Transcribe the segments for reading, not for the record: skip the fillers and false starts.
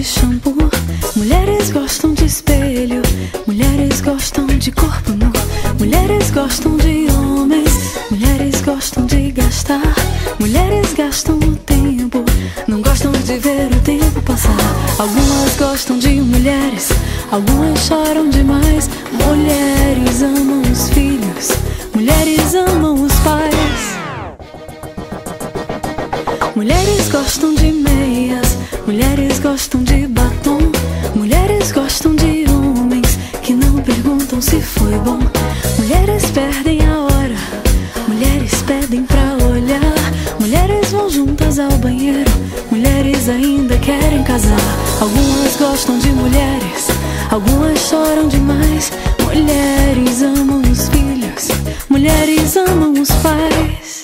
de shampoo, mulheres gostam de espelho, mulheres gostam de corpo nu, mulheres gostam de homens, mulheres gostam de gastar, mulheres gastam o tempo, não gostam de ver o tempo passar. Algumas gostam de mulheres, algumas choram demais. Mulheres amam os filhos, mulheres amam os pais. Mulheres gostam de meias, mulheres gostam de batom, mulheres gostam de homens que não perguntam se foi bom. Mulheres perdem a hora, mulheres pedem pra olhar, mulheres vão juntas ao banheiro, mulheres ainda querem casar. Algumas gostam de mulheres, algumas choram demais. Mulheres amam os filhos, mulheres amam os pais.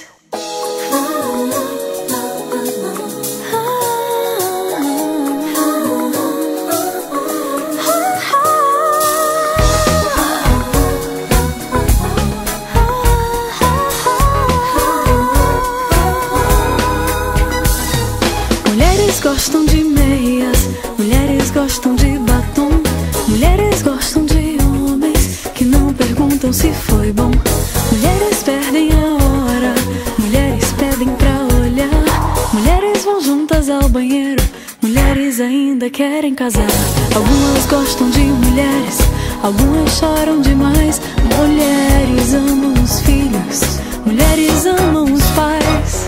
Mulheres gostam de meias, mulheres gostam de batom, mulheres gostam de homens que não perguntam se foi bom. Mulheres perdem a hora, mulheres pedem pra olhar, mulheres vão juntas ao banheiro, mulheres ainda querem casar. Algumas gostam de mulheres, algumas choram demais. Mulheres amam os filhos, mulheres amam os pais.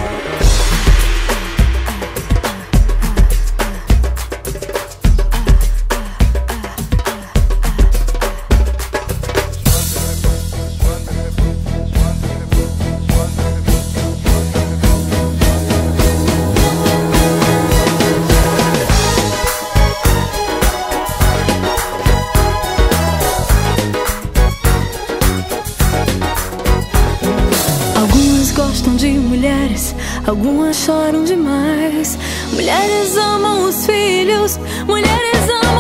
Gostam de mulheres, algumas choram demais. Mulheres amam os filhos, mulheres amam